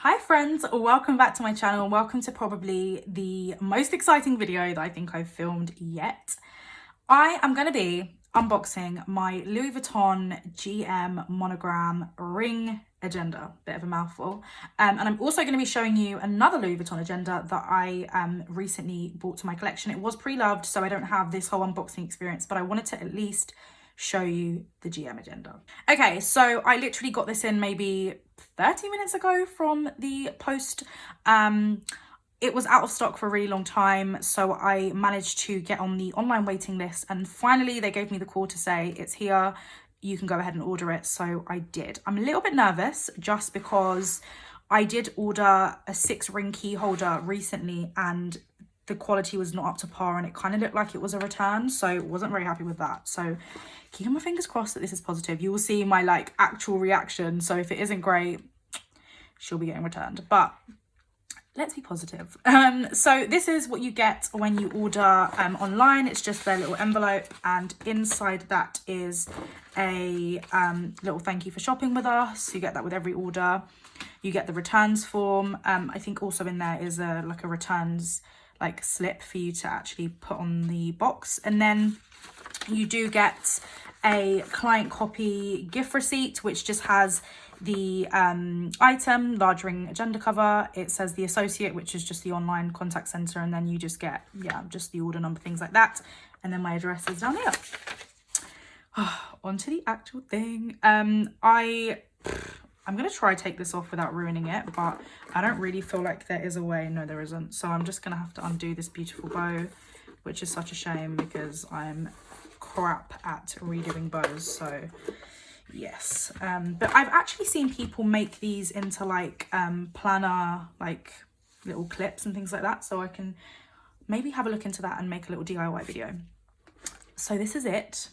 Hi friends, welcome back to my channel. Welcome to probably the most exciting video that I think I've filmed yet. I am going to be unboxing my Louis Vuitton GM monogram ring agenda. Bit of a mouthful. And I'm also going to be showing you another Louis Vuitton agenda that I recently bought to my collection. It was pre-loved, so I don't have this whole unboxing experience, but I wanted to at least show you the GM agenda. Okay, so I literally got this in maybe 30 minutes ago from the post. It was out of stock for a really long time, so I managed to get on the online waiting list, and finally they gave me the call to say it's here, you can go ahead and order it. So I did. I'm a little bit nervous just because I did order a 6-ring key holder recently and the quality was not up to par and it kind of looked like it was a return, so wasn't very happy with that. So keeping my fingers crossed that this is positive. You will see my actual reaction, so if it isn't great, she'll be getting returned, but let's be positive. So this is what you get when you order online. It's just their little envelope, and inside that is a little thank you for shopping with us. You get that with every order. You get the returns form. I think also in there is a returns slip for you to actually put on the box, and then you do get a client copy gift receipt, which just has the item, large ring agenda cover. It says the associate, which is just the online contact center, and then you just get just the order number, things like that, and then my address is down here. On to the actual thing. I'm going to try to take this off without ruining it, but I don't really feel like there is a way. No, there isn't. So I'm just going to have to undo this beautiful bow, which is such a shame because I'm crap at redoing bows. So yes. But I've actually seen people make these into planner, little clips and things like that. So I can maybe have a look into that and make a little DIY video. So this is it.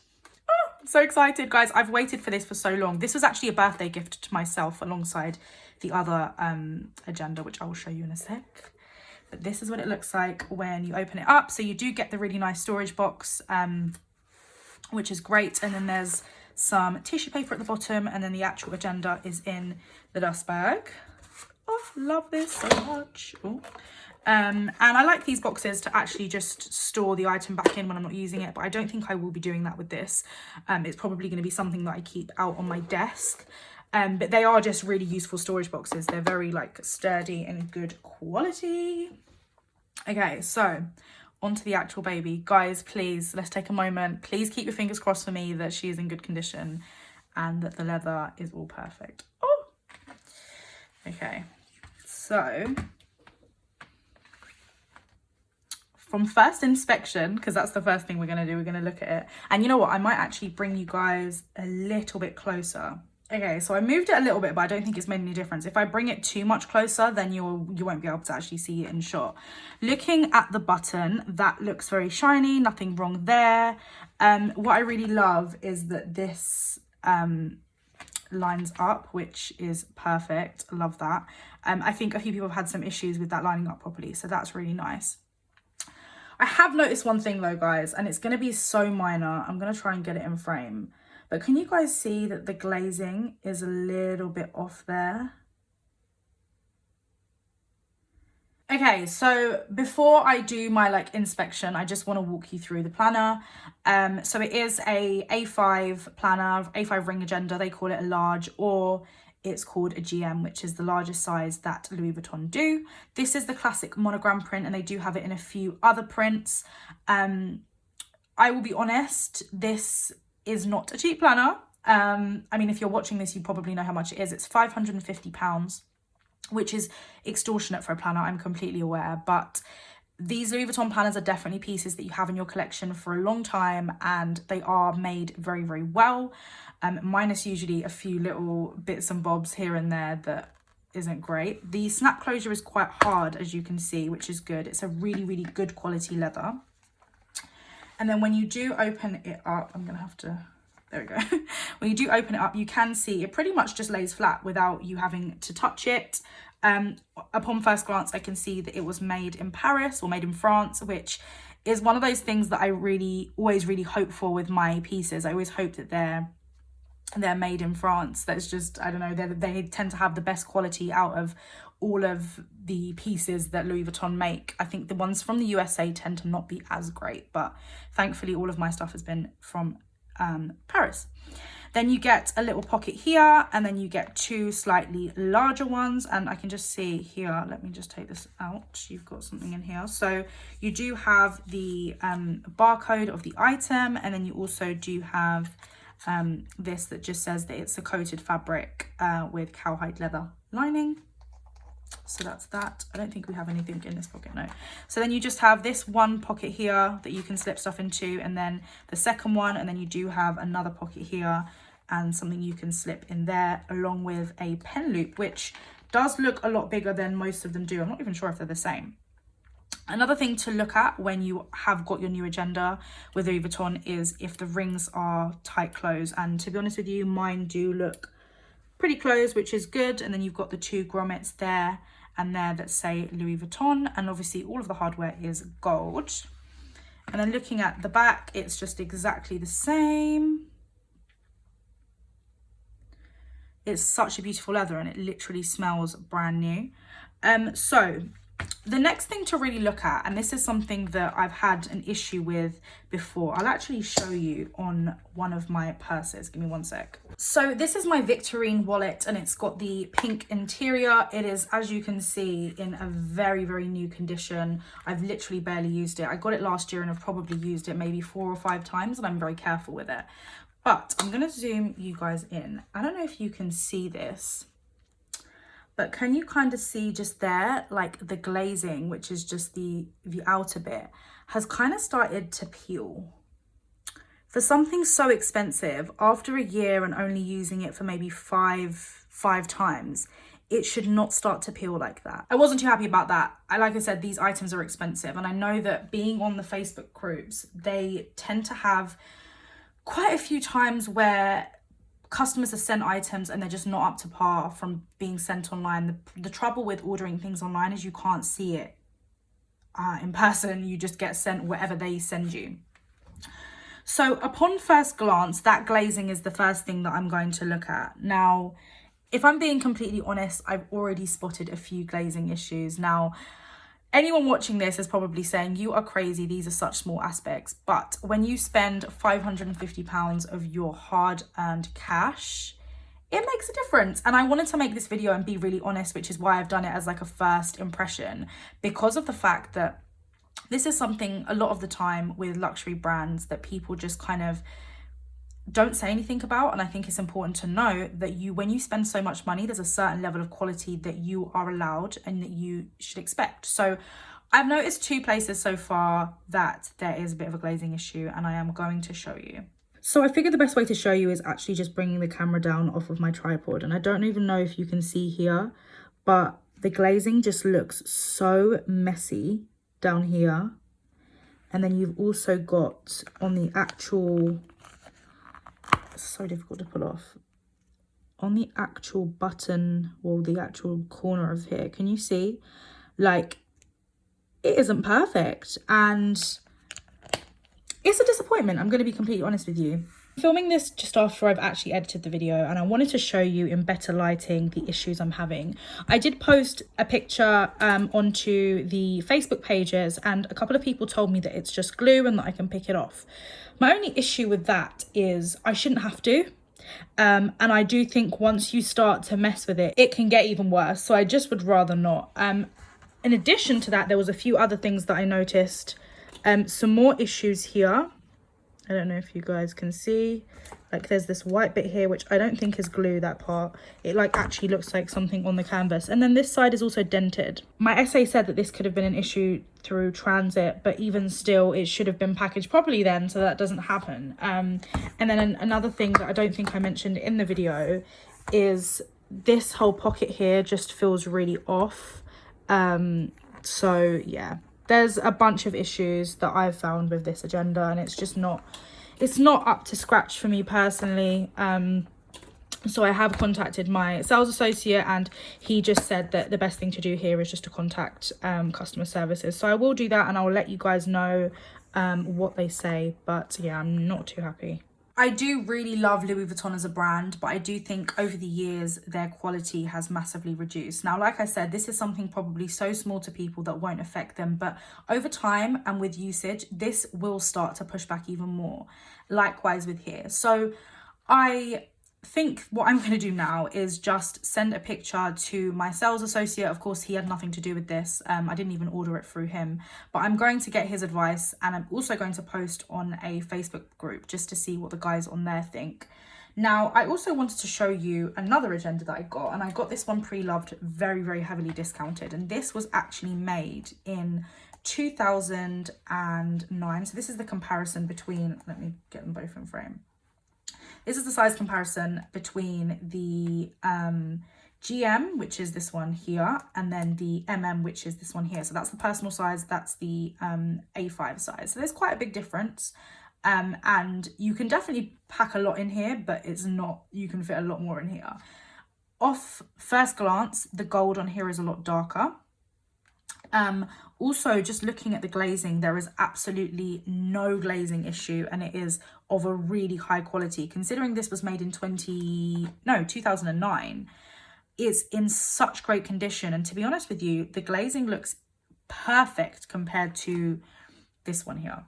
So excited, guys. I've waited for this for so long. This was actually a birthday gift to myself alongside the other agenda, which I will show you in a sec. But this is what it looks like when you open it up. So you do get the really nice storage box, which is great. And then there's some tissue paper at the bottom, and then the actual agenda is in the dust bag. Oh, love this so much. Oh. And I like these boxes to actually just store the item back in when I'm not using it, but I don't think I will be doing that with this. It's probably going to be something that I keep out on my desk. But they are just really useful storage boxes. They're very sturdy and good quality. Okay, so onto the actual baby. Guys, please, let's take a moment. Please keep your fingers crossed for me that she is in good condition and that the leather is all perfect. Oh, okay. So from first inspection, because that's the first thing we're going to do, we're going to look at it. And you know what? I might actually bring you guys a little bit closer. Okay, so I moved it a little bit, but I don't think it's made any difference. If I bring it too much closer, then you won't be able to actually see it in shot. Looking at the button, that looks very shiny, nothing wrong there. What I really love is that this lines up, which is perfect. Love that. I think a few people have had some issues with that lining up properly, so that's really nice. I have noticed one thing though, guys, and it's going to be so minor. I'm going to try and get it in frame. But can you guys see that the glazing is a little bit off there? Okay, so before I do my inspection, I just want to walk you through the planner. So it is a A5 planner, A5 ring agenda. They call it a large, or it's called a GM, which is the largest size that Louis Vuitton do. This is the classic monogram print, and they do have it in a few other prints. I will be honest, this is not a cheap planner. I mean, if you're watching this, you probably know how much it is. It's £550, which is extortionate for a planner, I'm completely aware. But these Louis Vuitton planners are definitely pieces that you have in your collection for a long time, and they are made very, very well. Minus usually a few little bits and bobs here and there that isn't great. The snap closure is quite hard, as you can see, which is good. It's a really, really good quality leather. And then when you do open it up, I'm gonna have to, there we go. When you do open it up, you can see it pretty much just lays flat without you having to touch it. Upon first glance, I can see that it was made in Paris or made in France, which is one of those things that I always really hope for with my pieces. I always hope that they're they're made in France. That's just, I don't know, they tend to have the best quality out of all of the pieces that Louis Vuitton make. I think the ones from the USA tend to not be as great, but thankfully all of my stuff has been from Paris. Then you get a little pocket here, and then you get two slightly larger ones. And I can just see here, let me just take this out. You've got something in here. So you do have the barcode of the item, and then you also do have this that just says that it's a coated fabric with cowhide leather lining. So that's that. I don't think we have anything in this pocket, no. So then you just have this one pocket here that you can slip stuff into, and then the second one, and then you do have another pocket here and something you can slip in there, along with a pen loop, which does look a lot bigger than most of them do. I'm not even sure if they're the same. Another thing to look at when you have got your new agenda with Louis Vuitton is if the rings are tight closed. And to be honest with you, mine do look pretty close, which is good. And then you've got the two grommets there and there that say Louis Vuitton, and obviously all of the hardware is gold. And then looking at the back, it's just exactly the same. It's such a beautiful leather, and it literally smells brand new. So the next thing to really look at, and this is something that I've had an issue with before, I'll actually show you on one of my purses. Give me one sec. So this is my Victorine wallet, and it's got the pink interior. It is, as you can see, in a very, very new condition. I've literally barely used it. I got it last year and I've probably used it maybe 4 or 5 times, and I'm very careful with it. But I'm going to zoom you guys in. I don't know if you can see this, but can you kind of see just there, like the glazing, which is just the outer bit, has kind of started to peel. For something so expensive, after a year and only using it for maybe five times, it should not start to peel like that. I wasn't too happy about that. Like I said, these items are expensive, and I know that being on the Facebook groups, they tend to have quite a few times where customers are sent items and they're just not up to par from being sent online. The trouble with ordering things online is you can't see it in person. You just get sent whatever they send you. So upon first glance, that glazing is the first thing that I'm going to look at. Now, if I'm being completely honest, I've already spotted a few glazing issues. Now, anyone watching this is probably saying, you are crazy, these are such small aspects. But when you spend £550 of your hard-earned cash, it makes a difference. And I wanted to make this video and be really honest, which is why I've done it as like a first impression, because of the fact that this is something a lot of the time with luxury brands that people just kind of don't say anything about. And I think it's important to know that when you spend so much money, there's a certain level of quality that you are allowed and that you should expect. So I've noticed 2 places so far that there is a bit of a glazing issue, and I am going to show you. So I figured the best way to show you is actually just bringing the camera down off of my tripod. And I don't even know if you can see here, but the glazing just looks so messy down here. And then you've also got on the actual, so difficult to pull off, on the actual button, or the actual corner of here, can you see, like, it isn't perfect, and it's a disappointment. I'm going to be completely honest with you. Filming this just after I've actually edited the video, and I wanted to show you in better lighting the issues I'm having. I did post a picture onto the Facebook pages, and a couple of people told me that it's just glue and that I can pick it off. My only issue with that is I shouldn't have to. And I do think once you start to mess with it, it can get even worse. So I just would rather not. In addition to that, there was a few other things that I noticed. Some more issues here. I don't know if you guys can see, like there's this white bit here, which I don't think is glue, that part. It like actually looks like something on the canvas. And then this side is also dented. My essay said that this could have been an issue through transit, but even still, it should have been packaged properly then, so that doesn't happen. And then another thing that I don't think I mentioned in the video is this whole pocket here just feels really off. So yeah. There's a bunch of issues that I've found with this agenda, and it's just not up to scratch for me personally. So I have contacted my sales associate, and he just said that the best thing to do here is just to contact customer services. So I will do that, and I'll let you guys know what they say. But yeah, I'm not too happy. I do really love Louis Vuitton as a brand, but I do think over the years their quality has massively reduced. Now, like I said, this is something probably so small to people that won't affect them, but over time and with usage, this will start to push back even more. Likewise with here. So I think what I'm going to do now is just send a picture to my sales associate. Of course, he had nothing to do with this. I didn't even order it through him, but I'm going to get his advice, and I'm also going to post on a Facebook group just to see what the guys on there think. Now, I also wanted to show you another agenda that I got, and I got this one pre-loved, very, very heavily discounted, and this was actually made in 2009. So this is the comparison between, let me get them both in frame. This is the size comparison between the GM, which is this one here, and then the MM, which is this one here. So that's the personal size, that's the A5 size. So there's quite a big difference. And you can definitely pack a lot in here, but it's not, you can fit a lot more in here. Off first glance, the gold on here is a lot darker. Also, just looking at the glazing, there is absolutely no glazing issue, and it is of a really high quality. Considering this was made in 2009, it's in such great condition. And to be honest with you, the glazing looks perfect compared to this one here.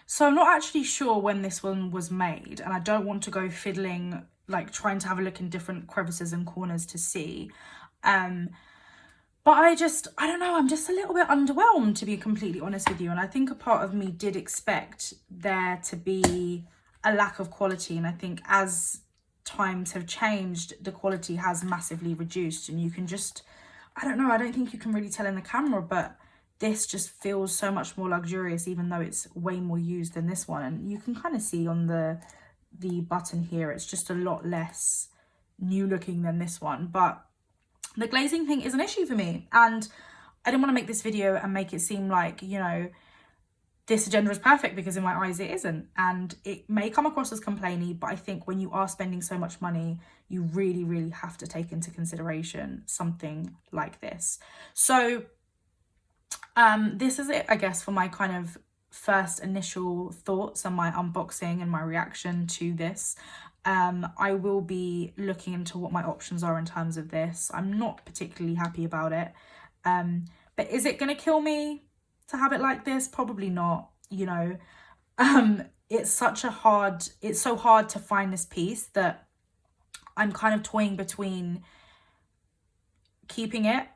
So I'm not actually sure when this one was made, and I don't want to go fiddling, like trying to have a look in different crevices and corners to see. But I don't know, I'm just a little bit underwhelmed, to be completely honest with you. And I think a part of me did expect there to be a lack of quality. And I think as times have changed, the quality has massively reduced. And you can just, I don't know, I don't think you can really tell in the camera, but this just feels so much more luxurious, even though it's way more used than this one. And you can kind of see on the button here, it's just a lot less new looking than this one. But the glazing thing is an issue for me, and I didn't want to make this video and make it seem like, you know, this agenda is perfect, because in my eyes it isn't, and it may come across as complainy, but I think when you are spending so much money, you really, really have to take into consideration something like this. So this is it, I guess, for my kind of first initial thoughts and my unboxing and my reaction to this. I will be looking into what my options are in terms of this. I'm not particularly happy about it. But is it going to kill me to have it like this? Probably not, you know. It's so hard to find this piece that I'm kind of toying between keeping it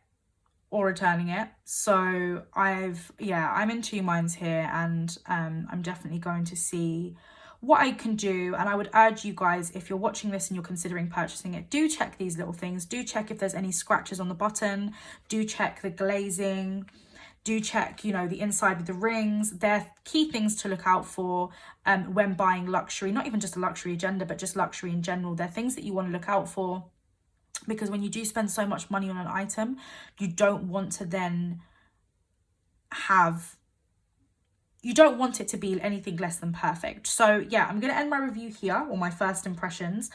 or returning it. So I'm in two minds here, and I'm definitely going to see what I can do. And I would urge you guys, if you're watching this and you're considering purchasing it, do check these little things. Do check if there's any scratches on the button. Do check the glazing. Do check, you know, the inside of the rings. They're key things to look out for when buying luxury, not even just a luxury agenda, but just luxury in general. They're things that you want to look out for, because when you do spend so much money on an item, you don't want to then you don't want it to be anything less than perfect. So yeah, I'm going to end my review here, or my first impressions.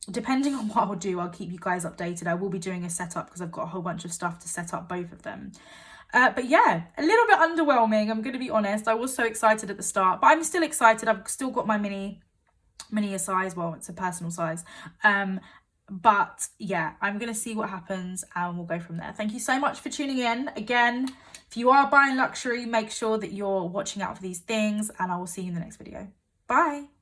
Depending on what I'll do, I'll keep you guys updated. I will be doing a setup, because I've got a whole bunch of stuff to set up both of them. But yeah, a little bit underwhelming, I'm going to be honest. I was so excited at the start, but I'm still excited. I've still got my mini size. Well, it's a personal size. But yeah, I'm going to see what happens, and we'll go from there. Thank you so much for tuning in. Again, if you are buying luxury, make sure that you're watching out for these things, and I will see you in the next video. Bye.